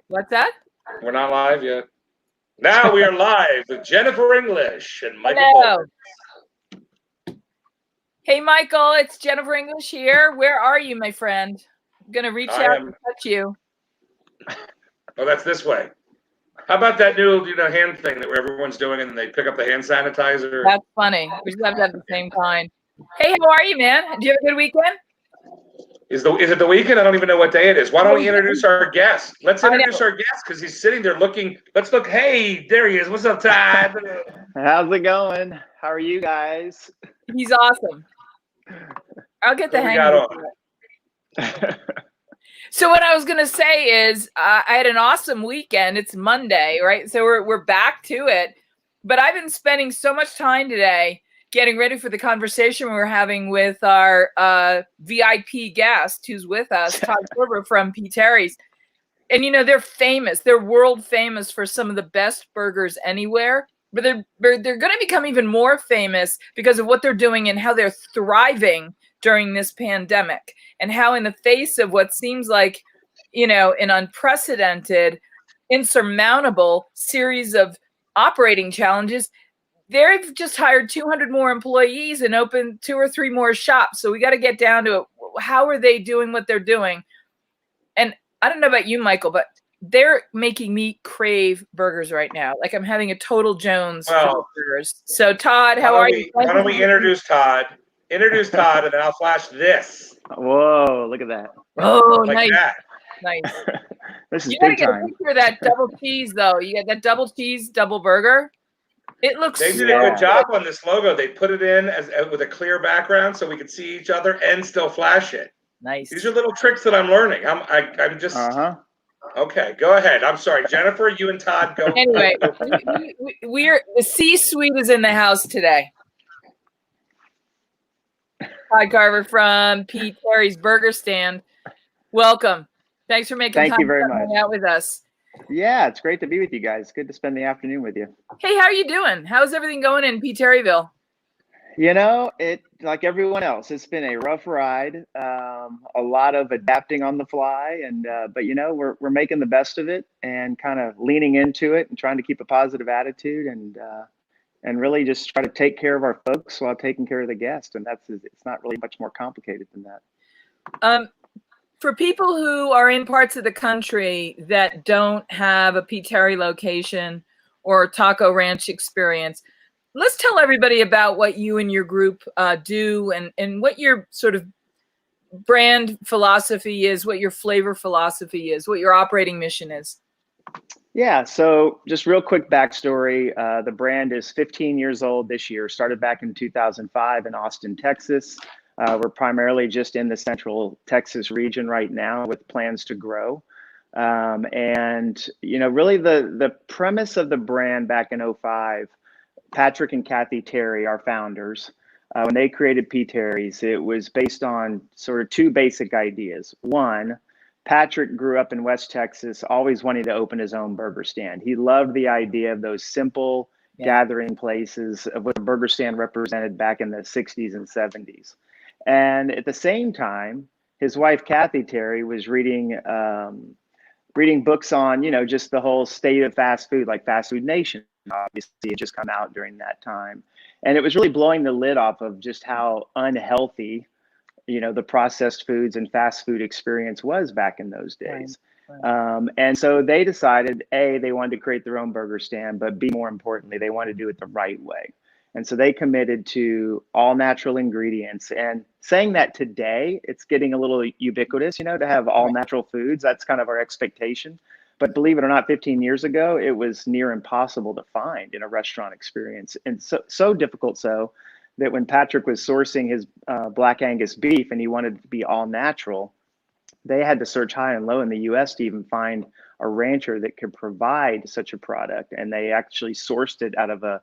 What's that? We're not live yet. Now we are live with Jennifer English and Michael Politz. Hey, Michael, it's Jennifer English here. Where are you, my friend? I'm going to reach out and touch you. Oh, that's this way. How about that new, hand thing that everyone's doing, and then they pick up the hand sanitizer? That's funny. We just have to have the same kind. Hey, how are you, man? Did you have a good weekend? Is it the weekend? I don't even know what day it is. Why don't we introduce our guest? Let's introduce our guest because he's sitting there looking. Let's look. Hey, there he is. What's up, Todd? How's it going? How are you guys? He's awesome. I'll get the hang of it. So what I was going to say is I had an awesome weekend. It's Monday, right? So we're back to it. But I've been spending so much time today getting ready for the conversation we're having with our VIP guest who's with us, Todd Coerver from P. Terry's. And, they're famous. They're world famous for some of the best burgers anywhere. But they're going to become even more famous because of what they're doing and how they're thriving during this pandemic, and how in the face of what seems like, an unprecedented, insurmountable series of operating challenges, they've just hired 200 more employees and opened 2 or 3 more shops. So we got to get down to it. How are they doing what they're doing? And I don't know about you, Michael, but they're making me crave burgers right now. Like I'm having a total Jones for burgers. So Todd, how are you? Why don't we introduce Todd? Introduce Todd, and then I'll flash this. Whoa, look at that. Oh, like nice. That. Nice. This is you gotta big get time. a picture of that double cheese, though. You got that double cheese, double burger. It looks They did a good job on this logo. They put it in with a clear background so we could see each other and still flash it. Nice. These are little tricks that I'm learning. I'm just okay. Go ahead. I'm sorry, Jennifer. You and Todd go. Anyway, we're the C-suite is in the house today. Todd Coerver from P. Terry's Burger Stand. Welcome. Thanks for making time Thank you very to much. hang out with us. Yeah, it's great to be with you guys. Good to spend the afternoon with you. Hey, how are you doing? How's everything going in P. Terryville? It like everyone else, it's been a rough ride. A lot of adapting on the fly, but we're making the best of it and kind of leaning into it and trying to keep a positive attitude and really just try to take care of our folks while taking care of the guests. And it's not really much more complicated than that. For people who are in parts of the country that don't have a P. Terry location or Taco Ranch experience, let's tell everybody about what you and your group do and what your sort of brand philosophy is, what your flavor philosophy is, what your operating mission is. Yeah, so just real quick backstory. The brand is 15 years old this year, started back in 2005 in Austin, Texas. We're primarily just in the central Texas region right now with plans to grow. Really the premise of the brand back in 2005, Patrick and Kathy Terry, our founders, when they created P. Terry's, it was based on sort of 2 basic ideas. One, Patrick grew up in West Texas, always wanting to open his own burger stand. He loved the idea of those simple gathering places of what a burger stand represented back in the 60s and 70s. And at the same time, his wife, Kathy Terry, was reading books on, just the whole state of fast food, like Fast Food Nation. Obviously, it just come out during that time. And it was really blowing the lid off of just how unhealthy, the processed foods and fast food experience was back in those days. Right. And so they decided, A, they wanted to create their own burger stand, but B, more importantly, they wanted to do it the right way. And so they committed to all natural ingredients. And saying that today, it's getting a little ubiquitous, to have all natural foods. That's kind of our expectation. But believe it or not, 15 years ago, it was near impossible to find in a restaurant experience. And so difficult so that when Patrick was sourcing his Black Angus beef and he wanted it to be all natural, they had to search high and low in the US to even find a rancher that could provide such a product. And they actually sourced it out of a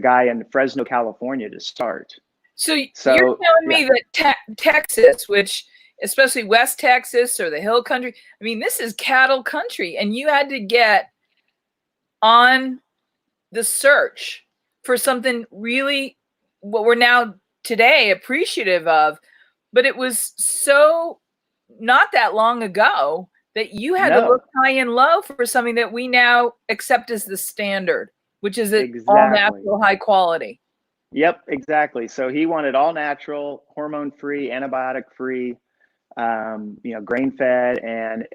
guy in Fresno, California to start. So you're telling me that Texas, which especially West Texas or the Hill Country, I mean, this is cattle country, and you had to get on the search for something really what we're now today appreciative of. But it was so not that long ago that you had to look high and low for something that we now accept as the standard, which is all natural, high quality. Yep, exactly. So he wanted all natural, hormone-free, antibiotic-free, grain-fed. And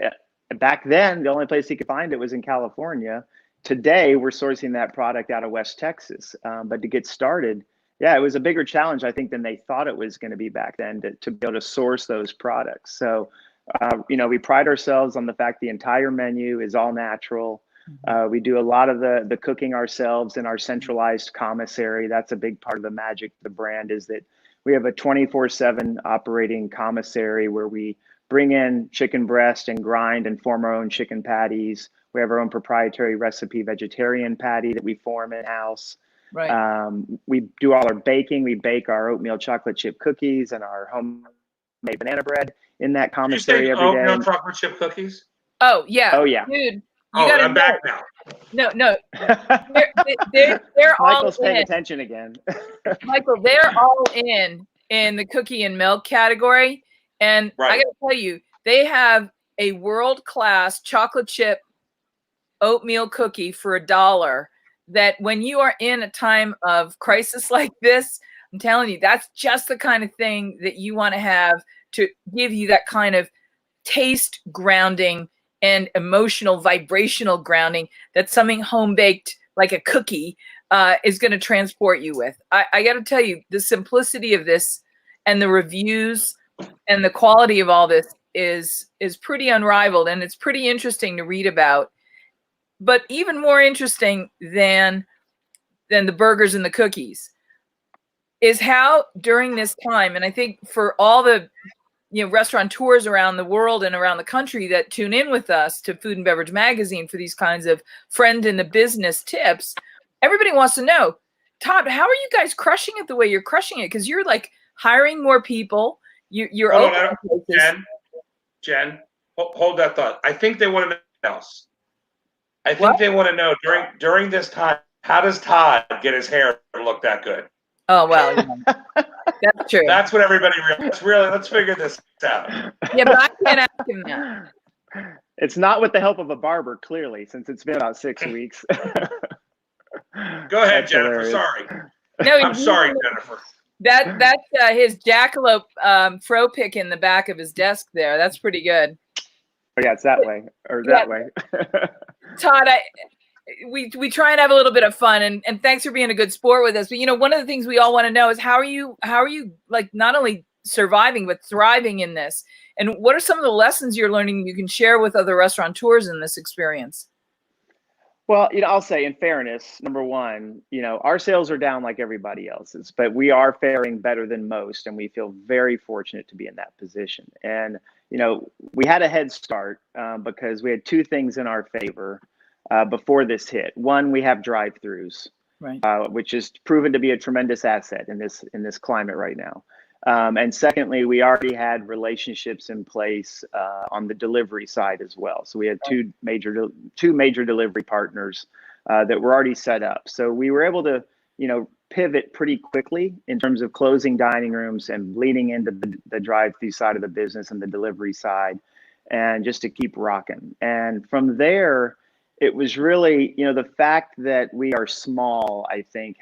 back then, the only place he could find it was in California. Today, we're sourcing that product out of West Texas. But to get started, yeah, it was a bigger challenge, I think, than they thought it was going to be back then to be able to source those products. So, we pride ourselves on the fact the entire menu is all natural. We do a lot of the cooking ourselves in our centralized commissary. That's a big part of the magic of the brand, is that we have a 24/7 operating commissary where we bring in chicken breast and grind and form our own chicken patties. We have our own proprietary recipe vegetarian patty that we form in-house. Right. We do all our baking. We bake our oatmeal chocolate chip cookies and our homemade banana bread in that commissary every day. Oatmeal chocolate chip cookies? Oh, yeah. Oh, yeah. Dude. I'm back now. No. They're Michael's all paying in. attention again. Michael, they're all in the cookie and milk category. And right. I got to tell you, they have a world-class chocolate chip oatmeal cookie for $1 that when you are in a time of crisis like this, I'm telling you, that's just the kind of thing that you want to have to give you that kind of taste grounding and emotional vibrational grounding that something home baked like a cookie is going to transport you with. I got to tell you, the simplicity of this and the reviews and the quality of all this is pretty unrivaled, and it's pretty interesting to read about. But even more interesting than the burgers and the cookies is how during this time, and I think for all the restaurateurs around the world and around the country that tune in with us to Food and Beverage Magazine for these kinds of friend in the business tips, everybody wants to know, Todd, how are you guys crushing it the way you're crushing it? Because you're like hiring more people. You're Jen, hold that thought. I think they want to know else. I think they want to know during this time, how does Todd get his hair to look that good? Oh, well, that's true. That's what everybody let's figure this out. Yeah, but I can't ask him that. It's not with the help of a barber, clearly, since it's been about 6 weeks. Go ahead, Jennifer. Hilarious. Sorry. No, I'm sorry, Jennifer. That's his jackalope fro pick in the back of his desk there. That's pretty good. Oh, yeah, it's that way or that way. Todd, we try and have a little bit of fun, and thanks for being a good sport with us. But one of the things we all want to know is how are you like not only surviving but thriving in this? And what are some of the lessons you're learning you can share with other restaurateurs in this experience? Well, I'll say in fairness, number one, our sales are down like everybody else's, but we are faring better than most, and we feel very fortunate to be in that position. And we had a head start because we had two things in our favor. Before this hit. One, we have drive-throughs, right. Which is proven to be a tremendous asset in this climate right now. And secondly, we already had relationships in place on the delivery side as well. So we had two major delivery partners that were already set up. So we were able to pivot pretty quickly in terms of closing dining rooms and bleeding into the drive-through side of the business and the delivery side, and just to keep rocking. And from there, it was really, the fact that we are small, I think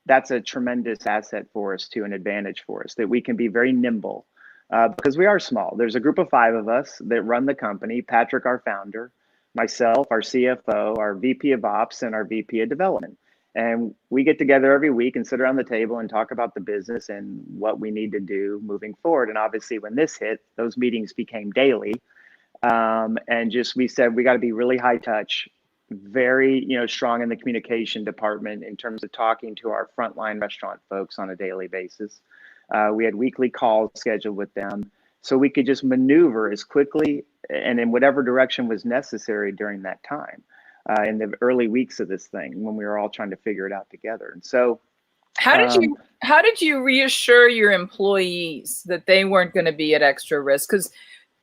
that's a tremendous asset for us too, an advantage for us, that we can be very nimble because we are small. There's a group of 5 of us that run the company: Patrick, our founder, myself, our CFO, our VP of Ops, and our VP of Development. And we get together every week and sit around the table and talk about the business and what we need to do moving forward. And obviously when this hit, those meetings became daily. And we said, we got to be really high touch, very, strong in the communication department in terms of talking to our frontline restaurant folks on a daily basis. We had weekly calls scheduled with them so we could just maneuver as quickly and in whatever direction was necessary during that time in the early weeks of this thing when we were all trying to figure it out together. And so how did you reassure your employees that they weren't going to be at extra risk? Because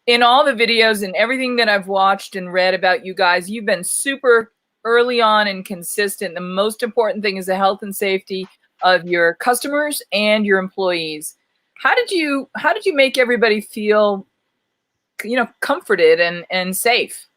in all the videos and everything that I've watched and read about you guys, you've been super early on and consistent. The most important thing is the health and safety of your customers and your employees. How did you make everybody feel comforted and safe?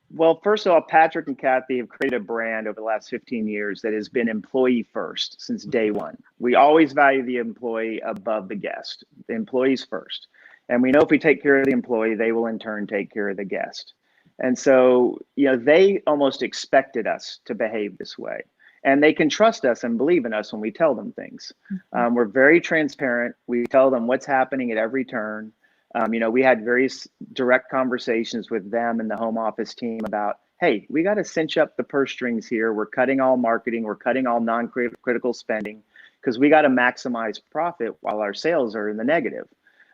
Well, first of all, Patrick and Kathy have created a brand over the last 15 years that has been employee first since day one. We always value the employee above the guest, the employees first. And we know if we take care of the employee, they will in turn take care of the guest. And so, they almost expected us to behave this way. And they can trust us and believe in us when we tell them things. We're very transparent. We tell them what's happening at every turn. We had very direct conversations with them and the home office team about, hey, we got to cinch up the purse strings here. We're cutting all marketing. We're cutting all non-critical spending because we got to maximize profit while our sales are in the negative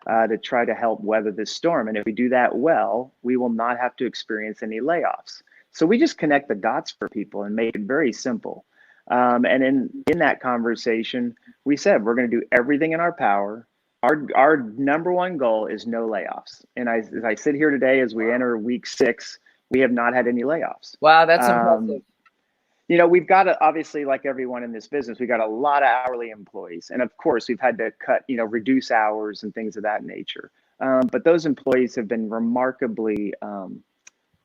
to try to help weather this storm. And if we do that well, we will not have to experience any layoffs. So we just connect the dots for people and make it very simple. And in that conversation, we said, we're going to do everything in our power. Our number one goal is no layoffs. And as I sit here today, as we enter week 6, we have not had any layoffs. Wow, that's impressive. We've got to, obviously, like everyone in this business, we got a lot of hourly employees. And of course, we've had to cut, reduce hours and things of that nature. But those employees have been remarkably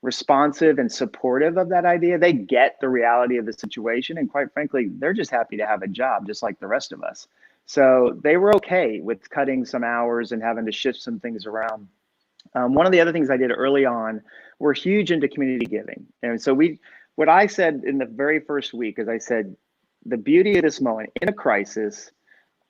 responsive and supportive of that idea. They get the reality of the situation. And quite frankly, they're just happy to have a job, just like the rest of us. So they were okay with cutting some hours and having to shift some things around. One of the other things I did early on, we're huge into community giving. And so what I said in the very first week is I said, the beauty of this moment in a crisis,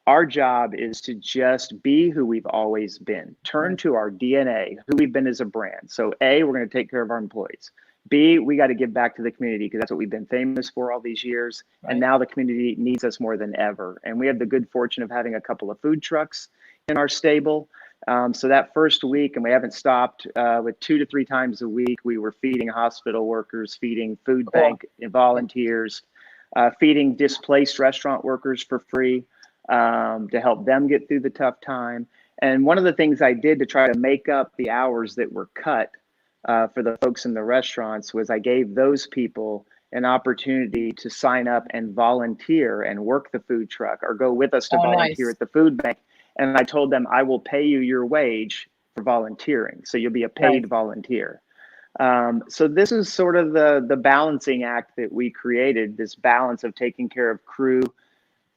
our job is to just be who we've always been, turn to our DNA, who we've been as a brand. So A, we're going to take care of our employees. B, we got to give back to the community because that's what we've been famous for all these years. Right. And now the community needs us more than ever. And we have the good fortune of having a couple of food trucks in our stable. So that first week, and we haven't stopped, with 2 to 3 times a week, we were feeding hospital workers, feeding food bank volunteers, feeding displaced restaurant workers for free to help them get through the tough time. And one of the things I did to try to make up the hours that were cut for the folks in the restaurants was I gave those people an opportunity to sign up and volunteer and work the food truck or go with us to volunteer at the food bank. And I told them, I will pay you your wage for volunteering. So you'll be a paid volunteer. So this is sort of the balancing act that we created, this balance of taking care of crew,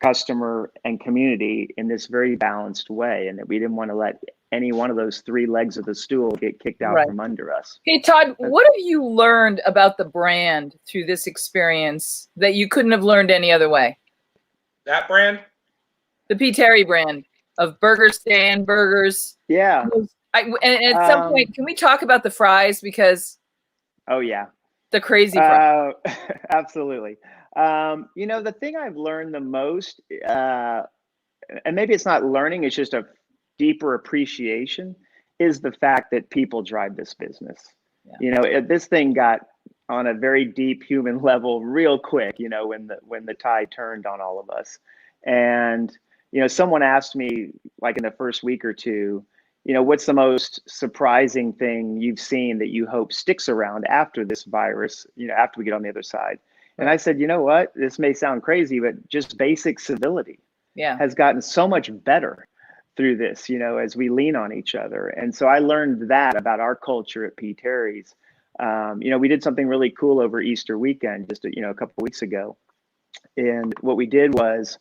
customer, and community in this very balanced way. And that we didn't want to let any one of those 3 legs of the stool get kicked out from under us. Hey, Todd, what have you learned about the brand through this experience that you couldn't have learned any other way? That brand? The P. Terry brand of burger stand burgers. Yeah. And at some point, can we talk about the fries? Because the crazy fries. Absolutely. The thing I've learned the most, and maybe it's not learning, it's just a deeper appreciation, is the fact that people drive this business. This thing got on a very deep human level real quick, when the tide turned on all of us. And someone asked me, like in the first week or two, what's the most surprising thing you've seen that you hope sticks around after this virus, after we get on the other side? And I said, you know what, this may sound crazy, but just basic civility has gotten so much better through this, as we lean on each other. And so I learned that about our culture at P. Terry's. We did something really cool over Easter weekend, just a couple of weeks ago. And what we did was,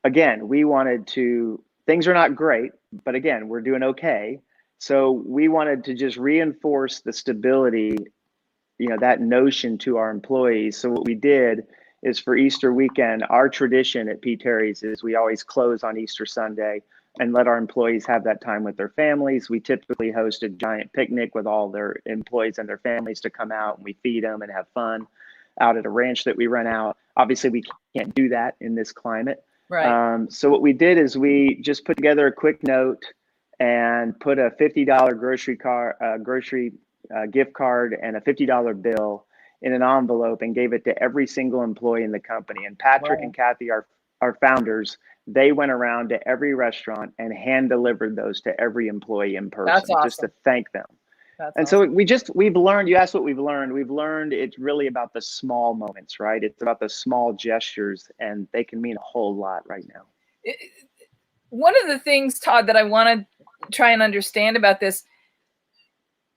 again, we wanted to, things are not great, but again, we're doing okay. So we wanted to just reinforce the stability, that notion to our employees. So what we did is for Easter weekend, our tradition at P. Terry's is we always close on Easter Sunday and let our employees have that time with their families. We typically host a giant picnic with all their employees and their families to come out, and we feed them and have fun out at a ranch that we rent out. Obviously, we can't do that in this climate. Right. So what we did is we just put together a quick note and put a $50 grocery gift card and a $50 bill in an envelope and gave it to every single employee in the company. And Patrick and Kathy, our founders, they went around to every restaurant and hand delivered those to every employee in person. That's awesome. Just to thank them. That's and awesome. So we've learned, you asked what we've learned. We've learned it's really about the small moments, right? It's about the small gestures, and they can mean a whole lot right now. One of the things, Todd, that I want to try and understand about this.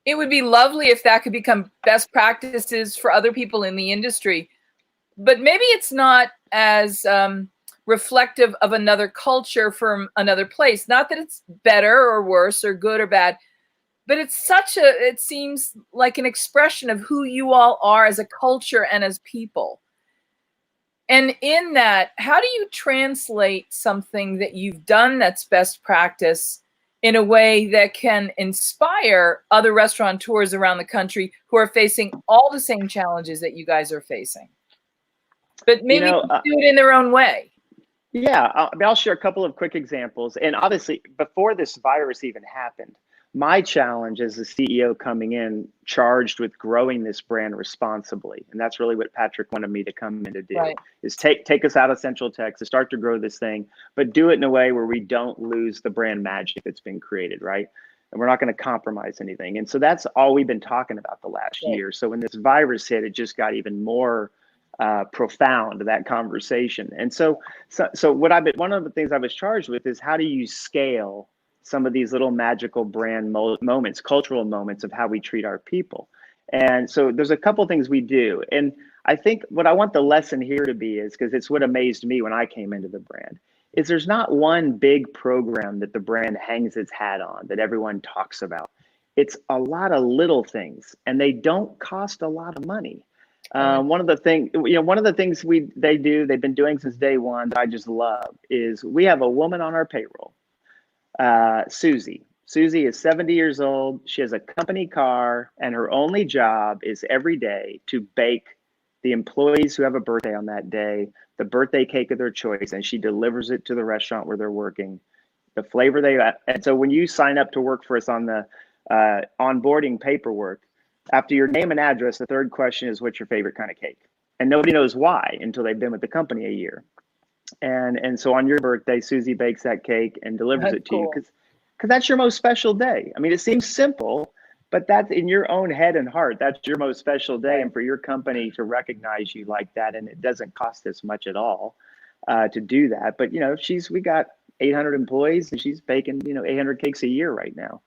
It would be lovely if that could become best practices for other people in the industry, but maybe it's not as reflective of another culture from another place. Not that it's better or worse or good or bad, but it seems like an expression of who you all are as a culture and as people. And in that, how do you translate something that you've done that's best practice in a way that can inspire other restaurateurs around the country who are facing all the same challenges that you guys are facing, but maybe do it in their own way? Yeah, I'll share a couple of quick examples. And obviously, before this virus even happened, my challenge as the CEO coming in, charged with growing this brand responsibly, and that's really what Patrick wanted me to come in to do, right, is take us out of Central Texas, start to grow this thing, but do it in a way where we don't lose the brand magic that's been created, right? And we're not going to compromise anything. And so that's all we've been talking about the last year. So when this virus hit, it just got even more profound, that conversation. And so one of the things I was charged with is, how do you scale some of these little magical brand moments, cultural moments of how we treat our people? And so there's a couple things we do. And I think what I want the lesson here to be is, because it's what amazed me when I came into the brand, is there's not one big program that the brand hangs its hat on that everyone talks about. It's a lot of little things, and they don't cost a lot of money. One of the things they've been doing since day one that I just love is, we have a woman on our payroll, Susie. Susie is 70 years old. She has a company car, and her only job is every day to bake the employees who have a birthday on that day the birthday cake of their choice, and she delivers it to the restaurant where they're working, the flavor they got. And so when you sign up to work for us on the onboarding paperwork, after your name and address, the third question is, what's your favorite kind of cake? And nobody knows why until they've been with the company a year. And so on your birthday, Susie bakes that cake and delivers it to you, because that's your most special day. I mean, it seems simple, but that's in your own head and heart. That's your most special day. And for your company to recognize you like that, and it doesn't cost us much at all to do that. But, we got 800 employees, and she's baking, 800 cakes a year right now.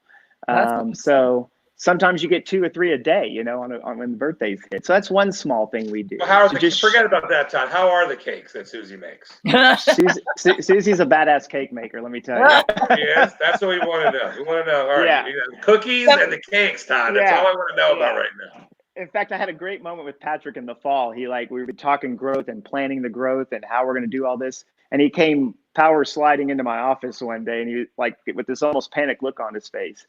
So sometimes you get 2 or 3 a day, on when the birthdays hit. So that's one small thing we do. Well, forget about that, Todd. How are the cakes that Susie makes? Susie's a badass cake maker, let me tell you. Yes, that's what we want to know. We want to know. All right, cookies and the cakes, Todd. That's all I want to know about right now. In fact, I had a great moment with Patrick in the fall. We were talking growth and planning the growth and how we're going to do all this. And he came power sliding into my office one day, and he, with this almost panic look on his face.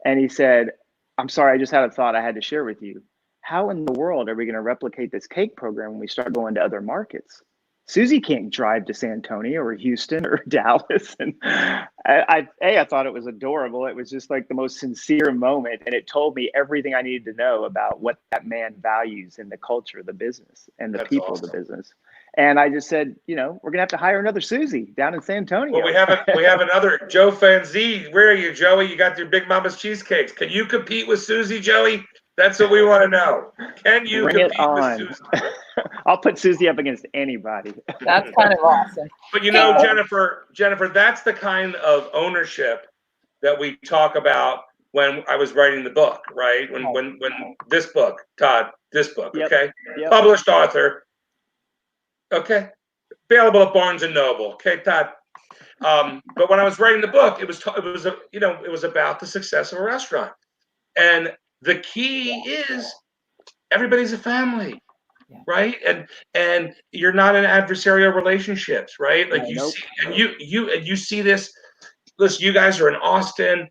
And he said, "I'm sorry, I just had a thought I had to share with you. How in the world are we going to replicate this cake program when we start going to other markets? Susie can't drive to San Antonio or Houston or Dallas." And I thought it was adorable. It was just like the most sincere moment. And it told me everything I needed to know about what that man values in the culture of the business and the people of the business. And I just said, we're going to have to hire another Susie down in San Antonio. Well, we have another Joe Fanzi. Where are you, Joey? You got your Big Mama's cheesecakes. Can you compete with Susie, Joey? That's what we want to know. Can you compete with Susie? I'll put Susie up against anybody. That's kind of awesome. But Jennifer, that's the kind of ownership that we talk about when I was writing the book, right? When this book, Todd, okay? Yep. Published author. Okay, available at Barnes and Noble. Okay, Todd. But when I was writing the book, it was about the success of a restaurant, and the key is everybody's a family, right? And you're not in adversarial relationships, right? Like you see this. Listen, you guys are in Austin.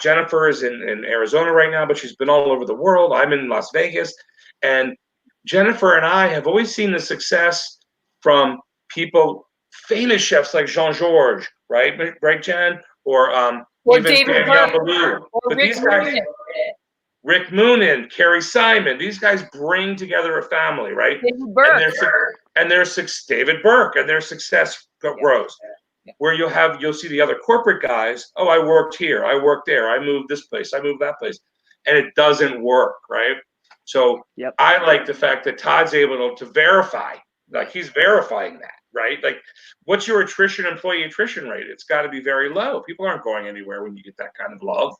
Jennifer is in Arizona right now, but she's been all over the world. I'm in Las Vegas, and Jennifer and I have always seen the success from people, famous chefs like Jean-Georges, right, Jen? Or even Danielle Ballou. But these guys, Rick Moonen, Carrie Simon, these guys bring together a family, right? David Burke. David Burke, and their success grows. Yeah. Where you'll see the other corporate guys, oh, I worked here, I worked there, I moved this place, I moved that place. And it doesn't work, right? So I like the fact that Todd's able to verify, like he's verifying that, right? Like, what's your employee attrition rate? It's got to be very low. People aren't going anywhere when you get that kind of love.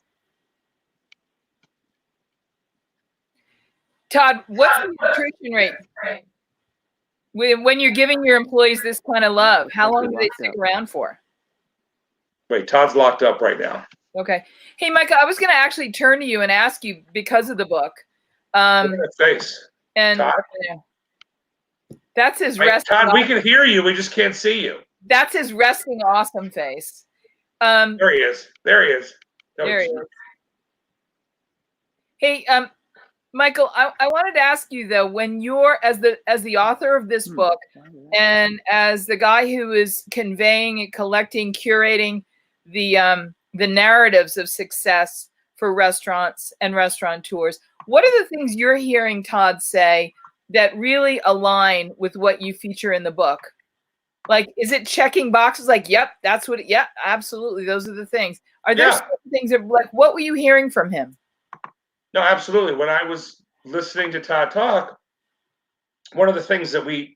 Todd, what's the attrition rate? When you're giving your employees this kind of love, how long do they stick around for? Wait, Todd's locked up right now. Okay. Hey, Micah, I was going to actually turn to you and ask you because of the book. Look at that face. And Todd? That's his resting. Todd, we can hear you. We just can't see you. That's his resting awesome face. There he is. There he is. There he is. Hey, Michael, I wanted to ask you though, when you're as the author of this book and as the guy who is conveying and collecting, curating the narratives of success for restaurants and restaurateurs, what are the things you're hearing Todd say that really align with what you feature in the book? Like, is it checking boxes like, yep, that's what, yeah, absolutely, those are the things. Are there certain things that, like, what were you hearing from him? No, absolutely. When I was listening to Todd talk, one of the things that we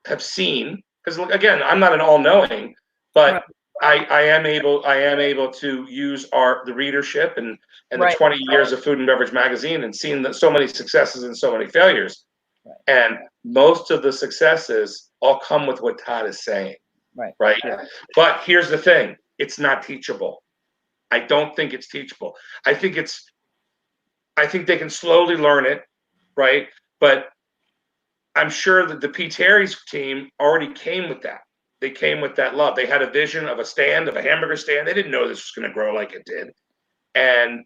have seen, because again, I'm not an all-knowing, but I am able to use the readership and the 20 years of Food and Beverage Magazine and seen so many successes and so many failures. And most of the successes all come with what Todd is saying. Right. Yeah. But here's the thing. It's not teachable. I don't think it's teachable. I think they can slowly learn it, right? But I'm sure that the P. Terry's team already came with that. They came with that love. They had a vision of a hamburger stand. They didn't know this was going to grow like it did. And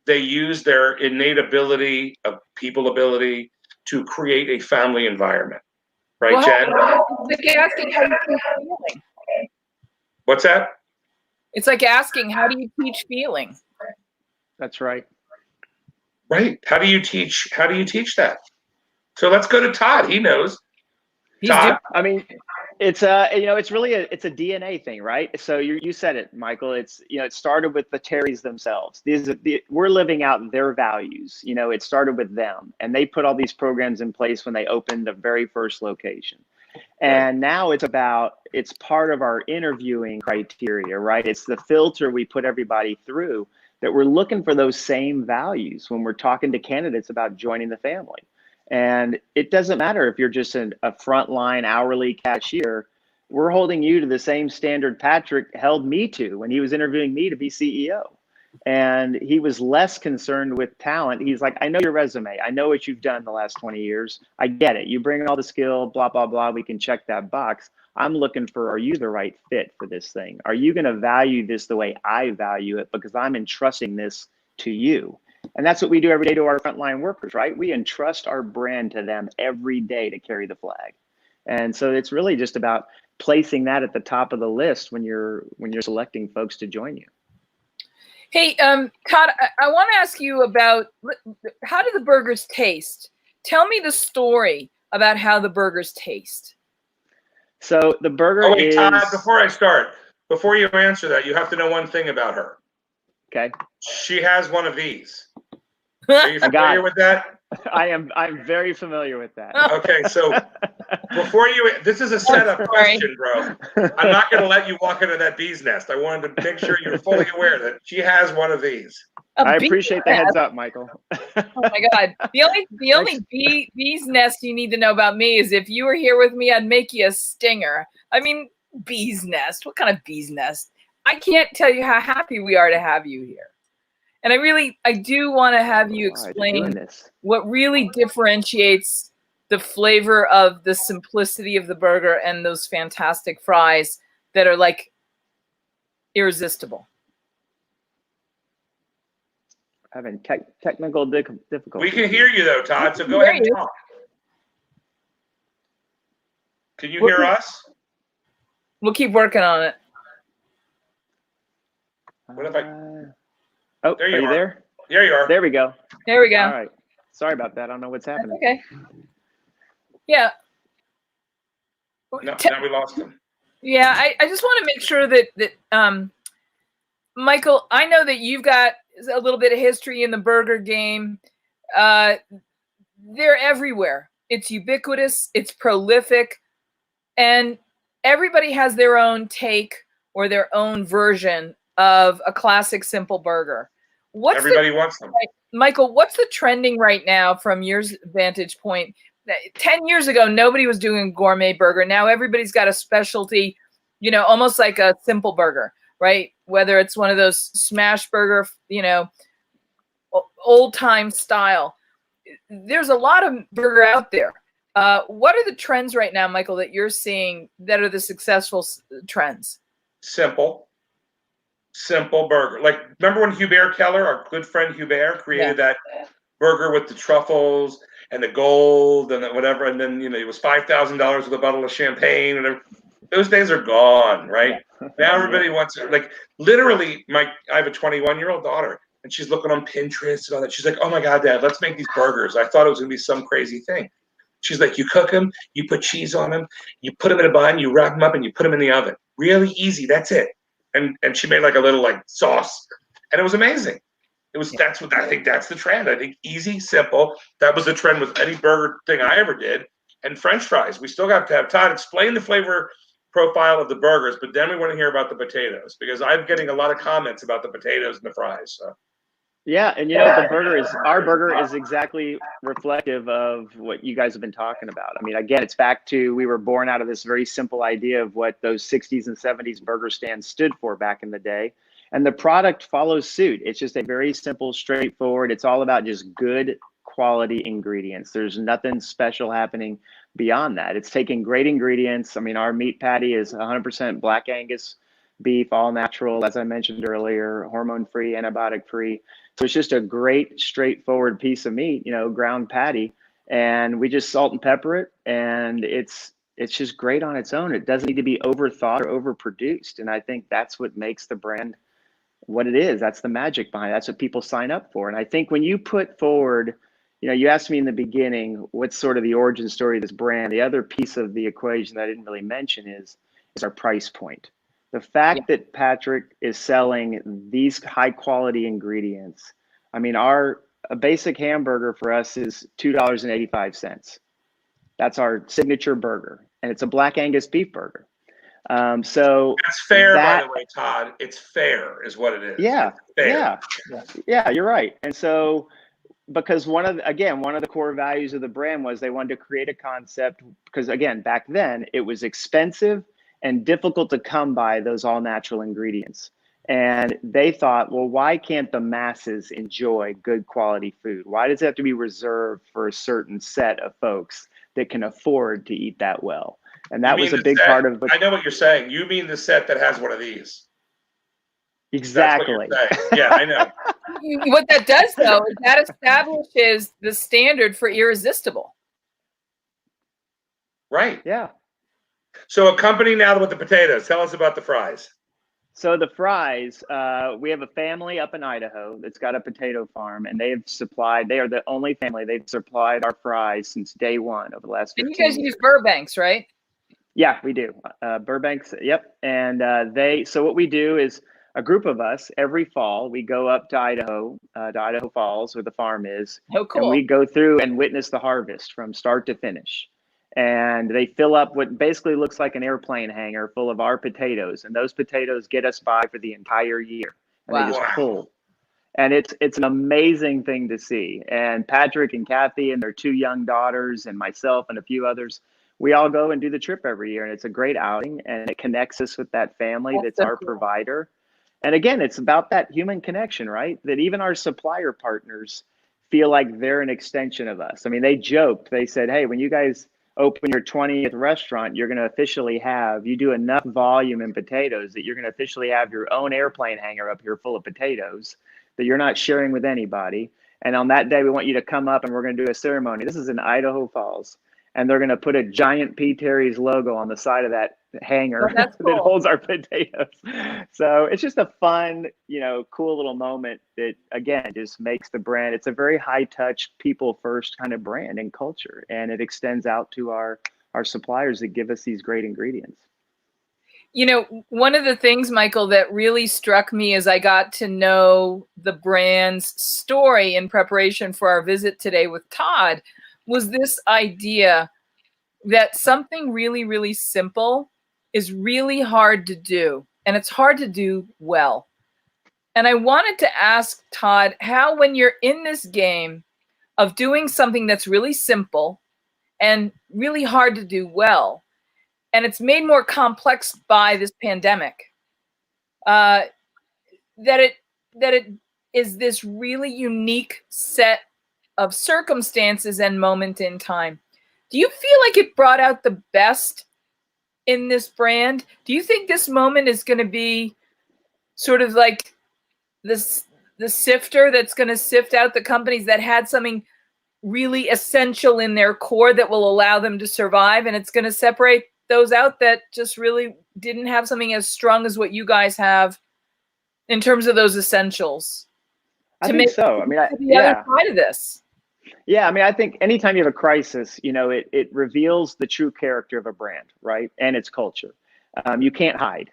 they used their innate ability, people ability, to create a family environment. Right, well, Jen? It's like asking how you teach feeling. What's that? It's like asking, how do you teach feeling? That's right. Right. How do you teach that? So let's go to Todd. He knows. Todd? I mean, it's it's really a DNA thing, right? So you said it, Michael. It's, it started with the Terrys themselves. We're living out their values. It started with them, and they put all these programs in place when they opened the very first location. And now it's part of our interviewing criteria, right? It's the filter we put everybody through, that we're looking for those same values when we're talking to candidates about joining the family. And it doesn't matter if you're just a frontline hourly cashier. We're holding you to the same standard Patrick held me to when he was interviewing me to be CEO. And he was less concerned with talent. He's like, I know your resume. I know what you've done the last 20 years. I get it. You bring all the skill, blah, blah, blah. We can check that box. I'm looking for, are you the right fit for this thing? Are you going to value this the way I value it? Because I'm entrusting this to you. And that's what we do every day to our frontline workers, right? We entrust our brand to them every day to carry the flag. And so it's really just about placing that at the top of the list when you're selecting folks to join you. Hey, Todd, I want to ask you about, how do the burgers taste? Tell me the story about how the burgers taste. So the burger is... Todd, before you answer that, you have to know one thing about her. Okay. She has one of these. Are you familiar with that? I'm very familiar with that. Okay, so this is a setup question, bro. I'm not going to let you walk into that bee's nest. I wanted to make sure you're fully aware that she has one of these. I appreciate the heads up, Michael. Oh my God. The only bee's nest you need to know about me is if you were here with me, I'd make you a stinger. I mean, bee's nest. What kind of bee's nest? I can't tell you how happy we are to have you here. And I do want to have you explain what really differentiates the flavor of the simplicity of the burger and those fantastic fries that are like irresistible. Having technical difficulties. We can hear you though, Todd, so go ahead and talk. Can you hear us? We'll keep working on it. What if I... Oh, are you there? There you are. There we go. There we go. All right. Sorry about that. I don't know what's happening. That's okay. Yeah. No, now we lost him. Yeah, I just want to make sure that Michael, I know that you've got a little bit of history in the burger game. They're everywhere. It's ubiquitous. It's prolific. And everybody has their own take or their own version of a classic simple burger. Everybody wants them. Michael, what's the trending right now from your vantage point? 10 years ago, nobody was doing a gourmet burger. Now everybody's got a specialty, you know, almost like a simple burger, right? Whether it's one of those smash burger, you know, old time style. There's a lot of burger out there. What are the trends right now, Michael, that you're seeing that are the successful trends? Simple burger. Like, remember when Hubert Keller, our good friend Hubert, created that burger with the truffles and the gold and the whatever, and then, you know, it was $5,000 with a bottle of champagne, and those days are gone, right? Now everybody wants it. Like, literally, I have a 21-year-old daughter, and she's looking on Pinterest and all that. She's like, "Oh my God, Dad, let's make these burgers. I thought it was gonna be some crazy thing." She's like, "You cook them, you put cheese on them, you put them in a bun, you wrap them up, and you put them in the oven. Really easy. That's it." And she made like a little like sauce, and it was amazing. That's what I think. That's the trend. I think easy, simple. That was the trend with any burger thing I ever did. And French fries. We still got to have Todd explain the flavor profile of the burgers, but then we want to hear about the potatoes, because I'm getting a lot of comments about the potatoes and the fries. So. Yeah, and you know, our burger is exactly reflective of what you guys have been talking about. I mean, again, it's back to, we were born out of this very simple idea of what those 60s and 70s burger stands stood for back in the day. And the product follows suit. It's just a very simple, straightforward. It's all about just good quality ingredients. There's nothing special happening beyond that. It's taking great ingredients. I mean, our meat patty is 100% Black Angus beef, all natural, as I mentioned earlier, hormone-free, antibiotic-free. So it's just a great, straightforward piece of meat, you know, ground patty. And we just salt and pepper it, and it's just great on its own. It doesn't need to be overthought or overproduced. And I think that's what makes the brand what it is. That's the magic behind it. That's what people sign up for. And I think when you put forward, you know, you asked me in the beginning, what's sort of the origin story of this brand? The other piece of the equation that I didn't really mention is our price point. The fact that Patrick is selling these high quality ingredients. I mean, a basic hamburger for us is $2.85. That's our signature burger, and it's a Black Angus beef burger. So that's fair, by the way, Todd. It's fair, is what it is. Yeah, yeah, you're right. And so, because one of the core values of the brand was they wanted to create a concept, because again, back then it was expensive and difficult to come by those all natural ingredients. And they thought, well, why can't the masses enjoy good quality food? Why does it have to be reserved for a certain set of folks that can afford to eat that well? And that was a big part of I know what you're saying. You mean the set that has one of these. Exactly. Yeah, I know. What that does, though, is that establishes the standard for irresistible. Right. Yeah. So accompany now with the potatoes. Tell us about the fries. So the fries, we have a family up in Idaho that's got a potato farm, and they are the only family. They've supplied our fries since day one over the last 15 years. And you guys use Burbanks, right? Yeah, we do. Burbanks, yep. And so what we do is, a group of us every fall, we go up to Idaho Falls, where the farm is. Oh, cool. And we go through and witness the harvest from start to finish. And they fill up what basically looks like an airplane hangar full of our potatoes. And those potatoes get us by for the entire year. And they just pull. And it's an amazing thing to see. And Patrick and Kathy and their 2 young daughters and myself and a few others, we all go and do the trip every year. And it's a great outing. And it connects us with that family that's our provider. And again, it's about that human connection, right? That even our supplier partners feel like they're an extension of us. I mean, they joked, they said, hey, when you guys open your 20th restaurant, you're going to officially you do enough volume in potatoes that you're going to officially have your own airplane hangar up here full of potatoes that you're not sharing with anybody. And on that day, we want you to come up and we're going to do a ceremony. This is in Idaho Falls. And they're going to put a giant P. Terry's logo on the side of that hangar that holds our potatoes. So it's just a fun, cool little moment that, again, just makes the brand. It's a very high touch, people first kind of brand and culture. And it extends out to our suppliers that give us these great ingredients. One of the things, Michael, that really struck me as I got to know the brand's story in preparation for our visit today with Todd was this idea that something really, really simple is really hard to do, and it's hard to do well. And I wanted to ask Todd how, when you're in this game of doing something that's really simple and really hard to do well, and it's made more complex by this pandemic, that it is this really unique set of circumstances and moment in time. Do you feel like it brought out the best in this brand? Do you think this moment is going to be sort of like the sifter that's going to sift out the companies that had something really essential in their core that will allow them to survive, and it's going to separate those out that just really didn't have something as strong as what you guys have in terms of those essentials? I think so. I mean, the other side of this. Yeah, I mean, I think anytime you have a crisis, you know, it reveals the true character of a brand, right? And its culture. You can't hide.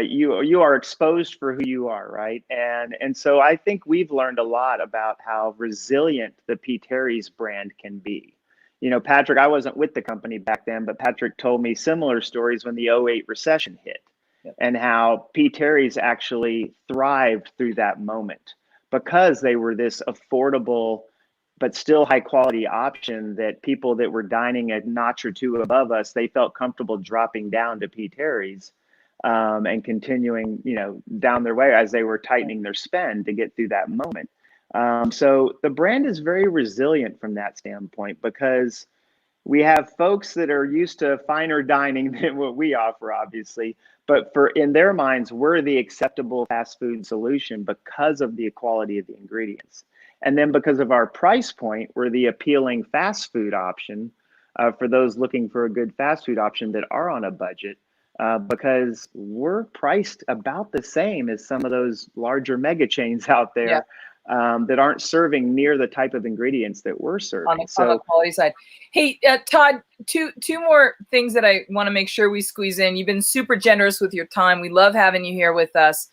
You are exposed for who you are, right? And so I think we've learned a lot about how resilient the P. Terry's brand can be. You know, Patrick, I wasn't with the company back then, but Patrick told me similar stories when the 2008 recession hit. Yep. And how P. Terry's actually thrived through that moment because they were this affordable but still high quality option that people that were dining a notch or two above us, they felt comfortable dropping down to P. Terry's and continuing, you know, down their way as they were tightening their spend to get through that moment. So the brand is very resilient from that standpoint because we have folks that are used to finer dining than what we offer, obviously, but in their minds, we're the acceptable fast food solution because of the quality of the ingredients. And then because of our price point, we're the appealing fast food option for those looking for a good fast food option that are on a budget, because we're priced about the same as some of those larger mega chains out there. Yeah. That aren't serving near the type of ingredients that we're serving. On the quality side. Hey, Todd, two more things that I want to make sure we squeeze in. You've been super generous with your time. We love having you here with us.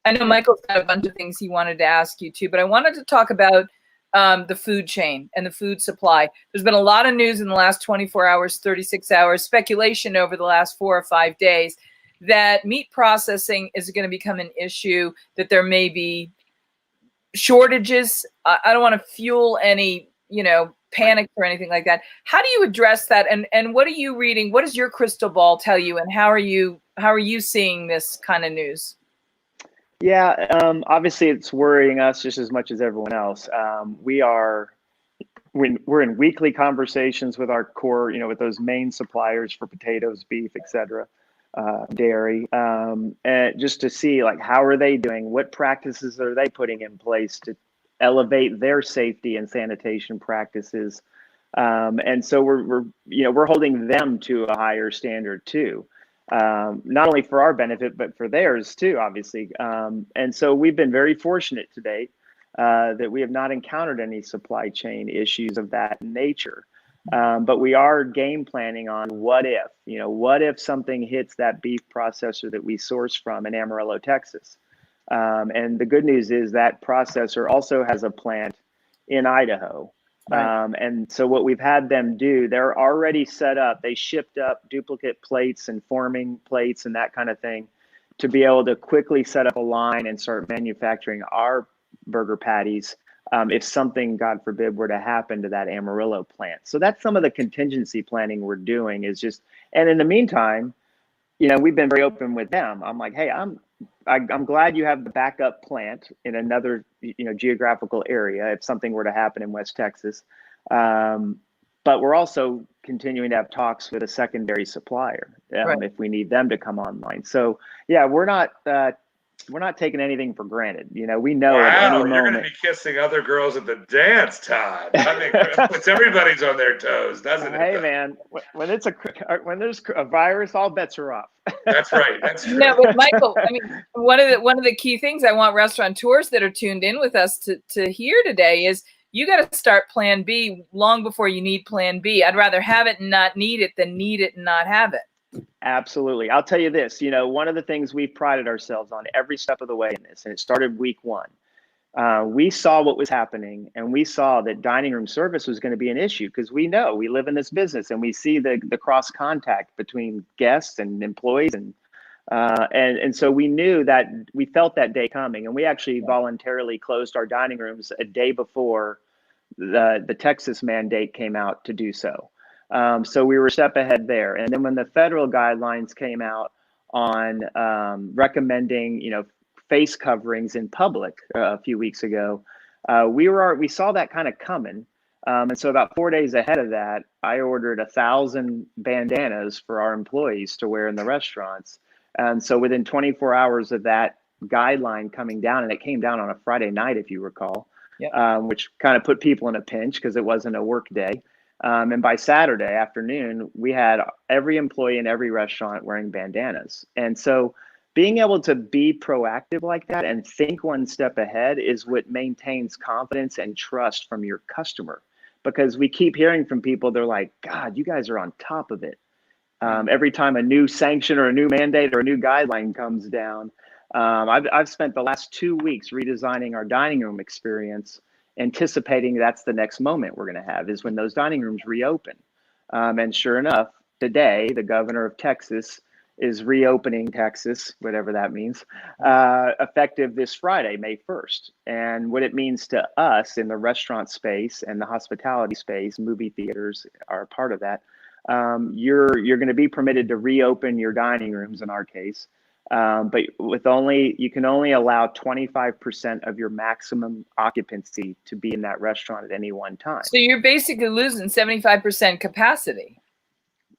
I know Michael's got a bunch of things he wanted to ask you too, but I wanted to talk about the food chain and the food supply. There's been a lot of news in the last 24 hours, 36 hours, speculation over the last 4 or 5 days that meat processing is going to become an issue, that there may be shortages. I don't want to fuel any, you know, panic or anything like that. How do you address that? And what are you reading? What does your crystal ball tell you? And how are you seeing this kind of news? Yeah, obviously it's worrying us just as much as everyone else. We're in weekly conversations with our core, you know, with those main suppliers for potatoes, beef, etc. Dairy, and just to see like how are they doing, what practices are they putting in place to elevate their safety and sanitation practices, and so we're holding them to a higher standard too, not only for our benefit but for theirs too, obviously. And so we've been very fortunate to date that we have not encountered any supply chain issues of that nature. But we are game planning on what if something hits that beef processor that we source from in Amarillo, Texas. And the good news is that processor also has a plant in Idaho. Right. And so what we've had them do, they're already set up. They shipped up duplicate plates and forming plates and that kind of thing to be able to quickly set up a line and start manufacturing our burger patties if something, God forbid, were to happen to that Amarillo plant. So that's some of the contingency planning we're doing is just, and in the meantime, you know, we've been very open with them. I'm like, hey, I'm glad you have the backup plant in another, you know, geographical area if something were to happen in West Texas. But we're also continuing to have talks with a secondary supplier right. If we need them to come online. So yeah, we're not taking anything for granted. You know, we know at any moment. You're going to be kissing other girls at the dance, Todd. I mean, it puts everybody's on their toes, doesn't it? Hey, man, when there's a virus, all bets are off. That's right. That's true. No, but Michael, I mean, one of the key things I want restaurateurs that are tuned in with us to hear today is you got to start Plan B long before you need Plan B. I'd rather have it and not need it than need it and not have it. Absolutely. I'll tell you this, you know, one of the things we've prided ourselves on every step of the way in this, and it started week 1, We saw what was happening, and we saw that dining room service was going to be an issue because we know we live in this business and we see the cross contact between guests and employees, and so we knew that we felt that day coming, and we actually voluntarily closed our dining rooms a day before the Texas mandate came out to do so. So we were a step ahead there. And then when the federal guidelines came out on recommending, face coverings in public a few weeks ago, we saw that kind of coming. And so about 4 days ahead of that, I ordered 1,000 bandanas for our employees to wear in the restaurants. And so within 24 hours of that guideline coming down, and it came down on a Friday night, if you recall, which kind of put people in a pinch because it wasn't a work day. And by Saturday afternoon, we had every employee in every restaurant wearing bandanas. And so being able to be proactive like that and think one step ahead is what maintains confidence and trust from your customer. Because we keep hearing from people, they're like, God, you guys are on top of it. Every time a new sanction or a new mandate or a new guideline comes down, I've spent the last 2 weeks redesigning our dining room experience, anticipating that's the next moment we're going to have is when those dining rooms reopen. And sure enough, today, the governor of Texas is reopening Texas, whatever that means, effective this Friday, May 1st. And what it means to us in the restaurant space and the hospitality space, movie theaters are a part of that. You're going to be permitted to reopen your dining rooms in our case, but you can only allow 25% of your maximum occupancy to be in that restaurant at any one time. So you're basically losing 75% capacity.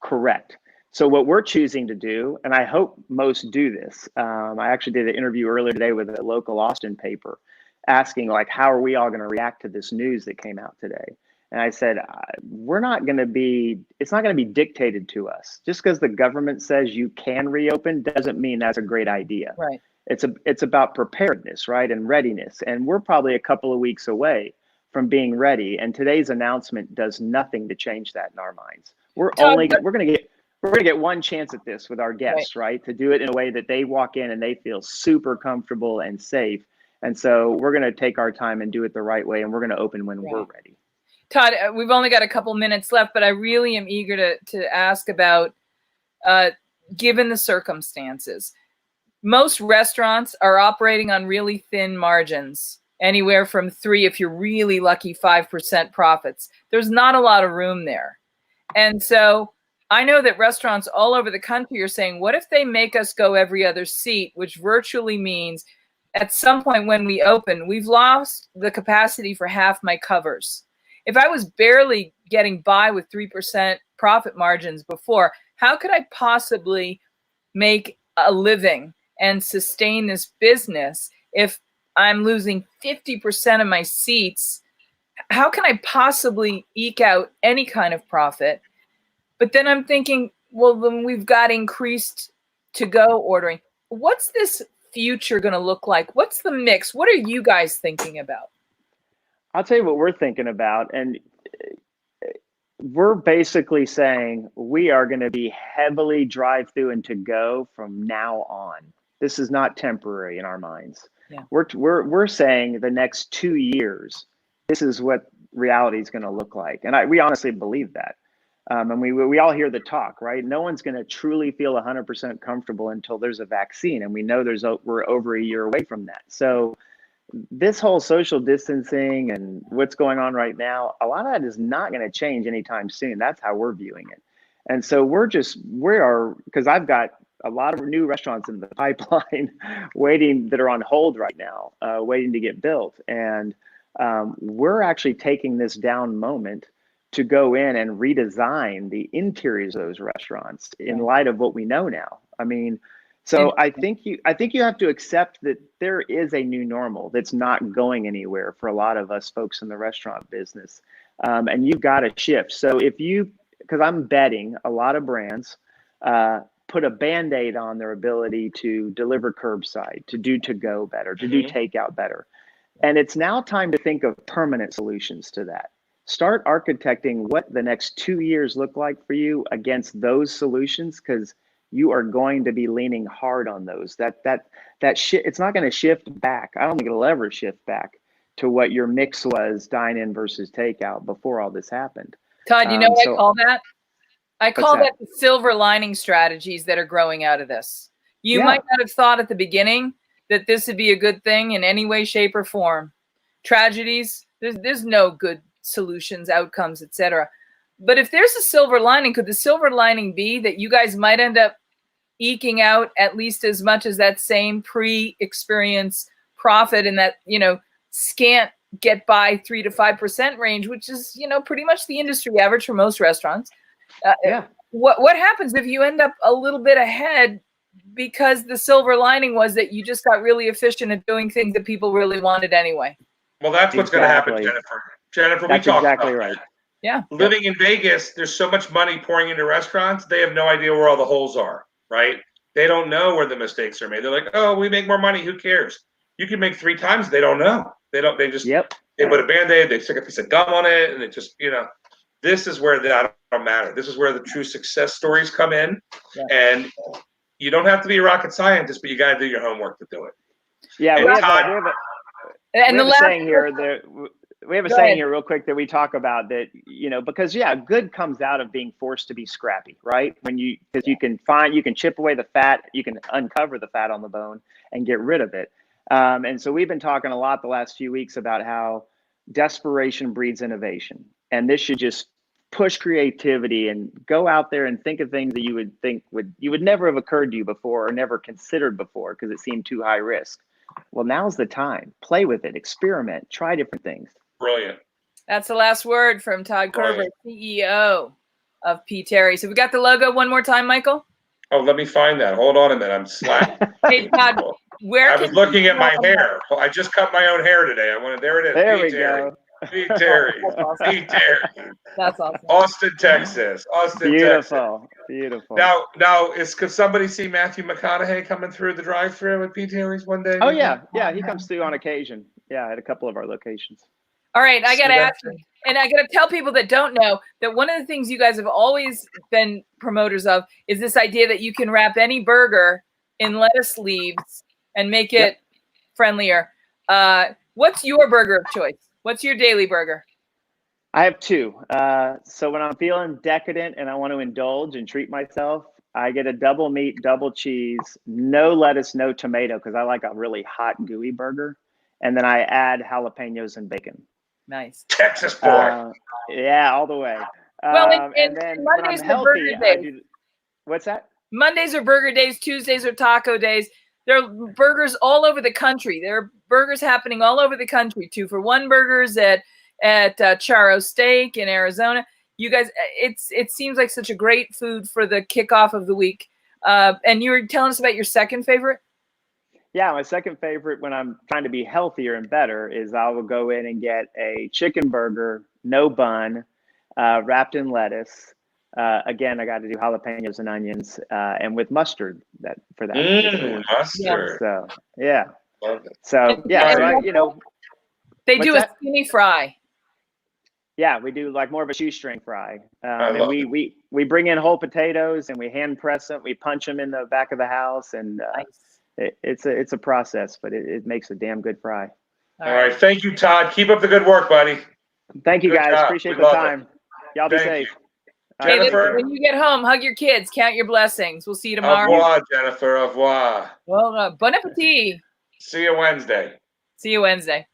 Correct. So what we're choosing to do, and I hope most do this, I actually did an interview earlier today with a local Austin paper asking how are we all going to react to this news that came out today? And I said, it's not going to be dictated to us. Just because the government says you can reopen doesn't mean that's a great idea. Right. It's about preparedness, right? And readiness. And we're probably a couple of weeks away from being ready. And today's announcement does nothing to change that in our minds. We're going to get one chance at this with our guests, right? To do it in a way that they walk in and they feel super comfortable and safe. And so we're going to take our time and do it the right way. And we're going to open when we're ready. Todd, we've only got a couple minutes left, but I really am eager to ask about, given the circumstances, most restaurants are operating on really thin margins, anywhere from 3, if you're really lucky, 5% profits. There's not a lot of room there. And so I know that restaurants all over the country are saying, what if they make us go every other seat, which virtually means at some point when we open, we've lost the capacity for half my covers. If I was barely getting by with 3% profit margins before, how could I possibly make a living and sustain this business if I'm losing 50% of my seats? How can I possibly eke out any kind of profit? But then I'm thinking, well, then we've got increased to-go ordering. What's this future going to look like? What's the mix? What are you guys thinking about? I'll tell you what we're thinking about, and we're basically saying we are going to be heavily drive-through and to-go from now on. This is not temporary in our minds. Yeah. We're saying the next 2 years, this is what reality is going to look like, and we honestly believe that. And we all hear the talk, right? No one's going to truly feel 100% comfortable until there's a vaccine, and we know we're over a year away from that. So this whole social distancing and what's going on right now, a lot of that is not going to change anytime soon. That's how we're viewing it. And so because I've got a lot of new restaurants in the pipeline that are on hold right now, waiting to get built. And we're actually taking this down moment to go in and redesign the interiors of those restaurants in light of what we know now. I mean, so I think you have to accept that there is a new normal that's not going anywhere for a lot of us folks in the restaurant business. And you've got to shift. So because I'm betting a lot of brands put a Band-Aid on their ability to deliver curbside, to do to-go better, to do takeout better. And it's now time to think of permanent solutions to that. Start architecting what the next 2 years look like for you against those solutions, because you are going to be leaning hard on those. That it's not going to shift back. I don't think it'll ever shift back. to what your mix was dine-in versus takeout before all this happened. Todd, you know what I call that? I call that the silver lining strategies that are growing out of this. You might not have thought at the beginning that this would be a good thing in any way, shape, or form. Tragedies, there's no good solutions, outcomes, etc. But if there's a silver lining, could the silver lining be that you guys might end up eking out at least as much as that same pre-experience profit in that, scant get by 3 to 5% range, which is, pretty much the industry average for most restaurants. What happens if you end up a little bit ahead because the silver lining was that you just got really efficient at doing things that people really wanted anyway? Well, that's what's going to happen, Jennifer. Jennifer, we talked about that. Yeah. Living in Vegas, there's so much money pouring into restaurants. They have no idea where all the holes are, right? They don't know where the mistakes are made. They're like, oh, we make more money. Who cares? You can make 3 times. They don't know. They just they put a Band-Aid, they stick a piece of gum on it, and it just, this is where that don't matter. This is where the true success stories come in. Yeah. And you don't have to be a rocket scientist, but you got to do your homework to do it. Yeah, we have a saying here real quick that we talk about that, because good comes out of being forced to be scrappy, right? Because you can chip away the fat, you can uncover the fat on the bone and get rid of it. And so we've been talking a lot the last few weeks about how desperation breeds innovation. And this should just push creativity and go out there and think of things that you would never have occurred to you before or never considered before because it seemed too high risk. Well, now's the time. Play with it, experiment, try different things. Brilliant. That's the last word from Todd Coerver, CEO of P. Terry. So we got the logo one more time, Michael? Oh, let me find that. Hold on a minute. I'm slack. Hey, Todd, I was looking at my hair. I just cut my own hair today. There it is. There we go. P. Terry. P. Terry. That's awesome. Austin, Texas. Beautiful. Now, could somebody see Matthew McConaughey coming through the drive-thru at P. Terry's one day? Oh, yeah. Yeah, he comes through on occasion. Yeah, at a couple of our locations. All right, I got to ask you, and I got to tell people that don't know that one of the things you guys have always been promoters of is this idea that you can wrap any burger in lettuce leaves and make it friendlier. What's your burger of choice? What's your daily burger? I have 2. So when I'm feeling decadent and I want to indulge and treat myself, I get a double meat, double cheese, no lettuce, no tomato, because I like a really hot, gooey burger. And then I add jalapenos and bacon. Nice. Texas boy. Yeah, all the way. Well, and then Mondays when I'm healthy, I do. What's that? Mondays are burger days. Tuesdays are taco days. There are burgers all over the country. There are burgers happening all over the country. 2-for-1 burgers at Charro Steak in Arizona. You guys, it seems like such a great food for the kickoff of the week. And you were telling us about your second favorite? Yeah, my second favorite when I'm trying to be healthier and better is I will go in and get a chicken burger, no bun, wrapped in lettuce. Again, I got to do jalapenos and onions, and with mustard for that. Mustard. So yeah. Love it. So yeah, they do a skinny fry. Yeah, we do like more of a shoestring fry. And we bring in whole potatoes and we hand press them. We punch them in the back of the house, and it's a process, but it makes a damn good fry. All right. Thank you, Todd. Keep up the good work, buddy. Thank you, guys. Appreciate the time. Y'all be safe. Jennifer, when you get home, hug your kids, count your blessings. We'll see you tomorrow. Au revoir, Jennifer. Au revoir. Well, bon appetit. See you Wednesday. See you Wednesday.